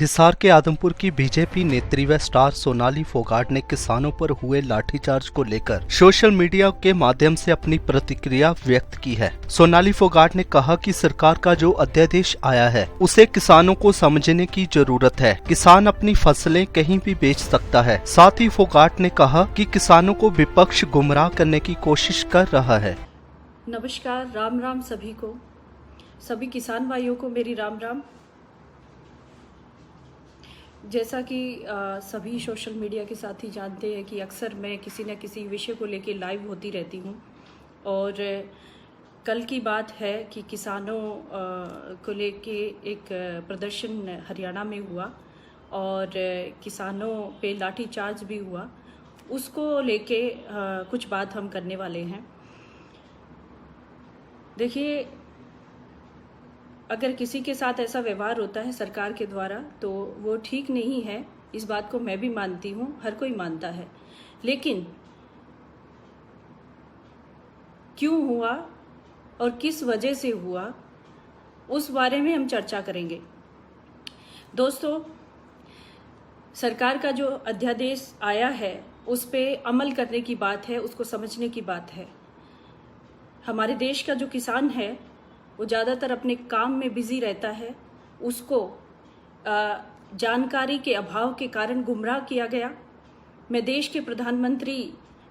हिसार के आदमपुर की बीजेपी नेत्री व स्टार सोनाली फोगाट ने किसानों पर हुए लाठीचार्ज को लेकर सोशल मीडिया के माध्यम से अपनी प्रतिक्रिया व्यक्त की है। सोनाली फोगाट ने कहा कि सरकार का जो अध्यादेश आया है उसे किसानों को समझने की जरूरत है। किसान अपनी फसलें कहीं भी बेच सकता है। साथ ही फोगाट ने कहा कि किसानों को विपक्ष गुमराह करने की कोशिश कर रहा है। नमस्कार, राम राम सभी को, सभी किसान भाइयों को मेरी राम राम। जैसा कि सभी सोशल मीडिया के साथी जानते हैं कि अक्सर मैं किसी न किसी विषय को लेकर लाइव होती रहती हूँ और कल की बात है कि किसानों को लेके एक प्रदर्शन हरियाणा में हुआ और किसानों पे लाठीचार्ज भी हुआ। उसको लेके कुछ बात हम करने वाले हैं। देखिए, अगर किसी के साथ ऐसा व्यवहार होता है सरकार के द्वारा तो वो ठीक नहीं है। इस बात को मैं भी मानती हूँ, हर कोई मानता है। लेकिन क्यों हुआ और किस वजह से हुआ, उस बारे में हम चर्चा करेंगे। दोस्तों, सरकार का जो अध्यादेश आया है उस पे अमल करने की बात है, उसको समझने की बात है। हमारे देश का जो किसान है वो ज़्यादातर अपने काम में बिजी रहता है। उसको जानकारी के अभाव के कारण गुमराह किया गया। मैं देश के प्रधानमंत्री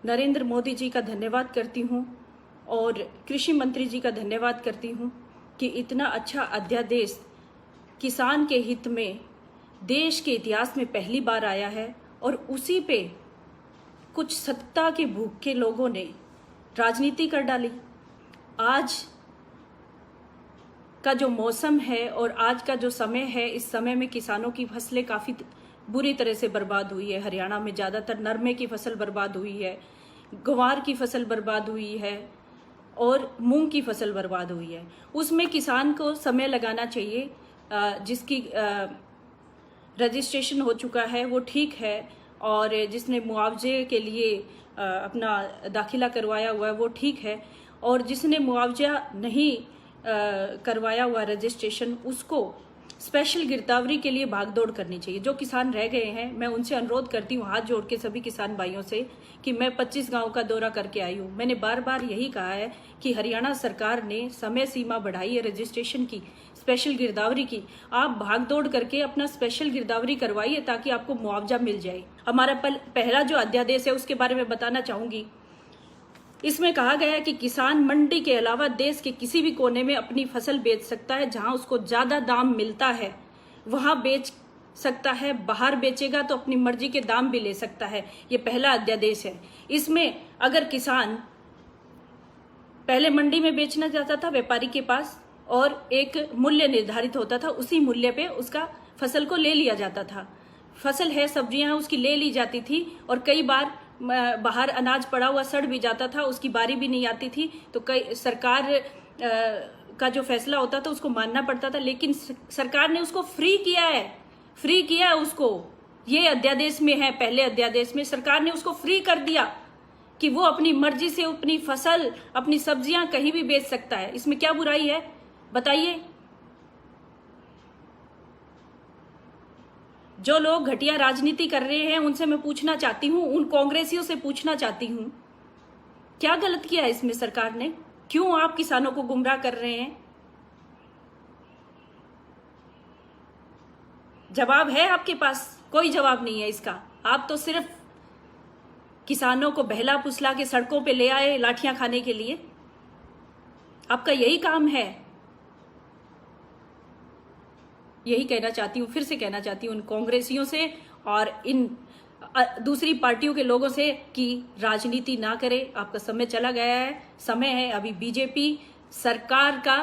नरेंद्र मोदी जी का धन्यवाद करती हूँ और कृषि मंत्री जी का धन्यवाद करती हूँ कि इतना अच्छा अध्यादेश किसान के हित में देश के इतिहास में पहली बार आया है। और उसी पे कुछ सत्ता के भूखे लोगों ने राजनीति कर डाली। आज का जो मौसम है और आज का जो समय है, इस समय में किसानों की फसलें काफ़ी बुरी तरह से बर्बाद हुई है। हरियाणा में ज़्यादातर नरमे की फसल बर्बाद हुई है, ग्वार की फसल बर्बाद हुई है और मूंग की फसल बर्बाद हुई है। उसमें किसान को समय लगाना चाहिए। जिसकी रजिस्ट्रेशन हो चुका है वो ठीक है और जिसने मुआवजे के लिए अपना दाखिला करवाया हुआ है वो ठीक है, और जिसने मुआवजा नहीं करवाया हुआ रजिस्ट्रेशन, उसको स्पेशल गिरदावरी के लिए भागदौड़ करनी चाहिए। जो किसान रह गए हैं, मैं उनसे अनुरोध करती हूँ हाथ जोड़ के सभी किसान भाइयों से कि मैं 25 गांव का दौरा करके आई हूँ। मैंने बार बार यही कहा है कि हरियाणा सरकार ने समय सीमा बढ़ाई है रजिस्ट्रेशन की, स्पेशल गिरदावरी की। आप भागदौड़ करके अपना स्पेशल गिरदावरी करवाइए ताकि आपको मुआवजा मिल जाए। हमारा पहला जो अध्यादेश है उसके बारे में बताना चाहूंगी। इसमें कहा गया है कि किसान मंडी के अलावा देश के किसी भी कोने में अपनी फसल बेच सकता है। जहां उसको ज्यादा दाम मिलता है वहां बेच सकता है। बाहर बेचेगा तो अपनी मर्जी के दाम भी ले सकता है। ये पहला अध्यादेश है। इसमें अगर किसान पहले मंडी में बेचना चाहता था व्यापारी के पास और एक मूल्य निर्धारित होता था, उसी मूल्य पे उसका फसल को ले लिया जाता था। फसल है, सब्जियां उसकी ले ली जाती थी और कई बार बाहर अनाज पड़ा हुआ सड़ भी जाता था, उसकी बारी भी नहीं आती थी। तो कई सरकार का जो फैसला होता था उसको मानना पड़ता था। लेकिन सरकार ने उसको फ्री किया है, फ्री किया है उसको। ये अध्यादेश में है, पहले अध्यादेश में सरकार ने उसको फ्री कर दिया कि वो अपनी मर्जी से अपनी फसल, अपनी सब्जियां कहीं भी बेच सकता है। इसमें क्या बुराई है बताइए। जो लोग घटिया राजनीति कर रहे हैं उनसे मैं पूछना चाहती हूं, उन कांग्रेसियों से पूछना चाहती हूं, क्या गलत किया है इसमें सरकार ने? क्यों आप किसानों को गुमराह कर रहे हैं? जवाब है आपके पास? कोई जवाब नहीं है इसका। आप तो सिर्फ किसानों को बहला फुसला के सड़कों पे ले आए लाठियां खाने के लिए। आपका यही काम है। यही कहना चाहती हूँ, फिर से कहना चाहती हूँ उन कांग्रेसियों से और इन दूसरी पार्टियों के लोगों से कि राजनीति ना करें। आपका समय चला गया है। समय है अभी बीजेपी सरकार का।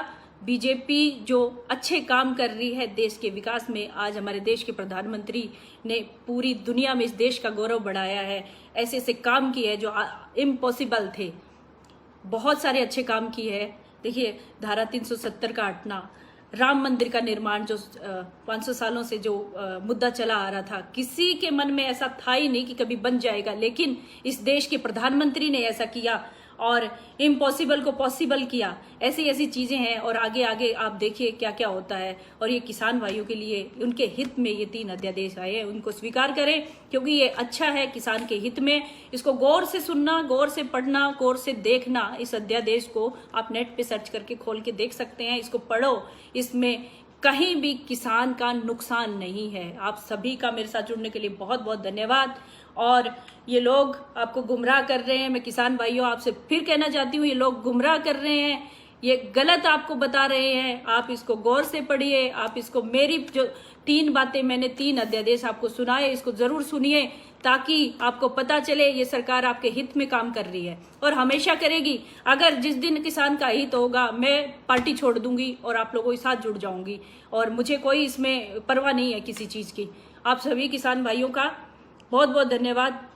बीजेपी जो अच्छे काम कर रही है देश के विकास में। आज हमारे देश के प्रधानमंत्री ने पूरी दुनिया में इस देश का गौरव बढ़ाया है। ऐसे ऐसे काम किए हैं जो इम्पॉसिबल थे। बहुत सारे अच्छे काम किए हैं। देखिए, धारा 370 का हटना, राम मंदिर का निर्माण, जो 500 सालों से जो मुद्दा चला आ रहा था, किसी के मन में ऐसा था ही नहीं कि कभी बन जाएगा। लेकिन इस देश के प्रधानमंत्री ने ऐसा किया और इम्पॉसिबल को पॉसिबल किया। ऐसी ऐसी चीजें हैं और आगे आगे आप देखिए क्या क्या होता है। और ये किसान भाइयों के लिए उनके हित में ये 3 अध्यादेश आए हैं, उनको स्वीकार करें क्योंकि ये अच्छा है किसान के हित में। इसको गौर से सुनना, गौर से पढ़ना, गौर से देखना। इस अध्यादेश को आप नेट पे सर्च करके खोल के देख सकते हैं, इसको पढ़ो। इसमें कहीं भी किसान का नुकसान नहीं है। आप सभी का मेरे साथ जुड़ने के लिए बहुत बहुत धन्यवाद। और ये लोग आपको गुमराह कर रहे हैं, मैं किसान भाइयों आपसे फिर कहना चाहती हूँ, ये लोग गुमराह कर रहे हैं, ये गलत आपको बता रहे हैं। आप इसको गौर से पढ़िए, आप इसको मेरी जो 3 बातें मैंने 3 अध्यादेश आपको सुनाए, इसको जरूर सुनिए ताकि आपको पता चले ये सरकार आपके हित में काम कर रही है और हमेशा करेगी। अगर जिस दिन किसान का हित होगा मैं पार्टी छोड़ दूंगी और आप लोगों के साथ जुड़ जाऊंगी और मुझे कोई इसमें परवाह नहीं है किसी चीज की। आप सभी किसान भाइयों का बहुत बहुत धन्यवाद।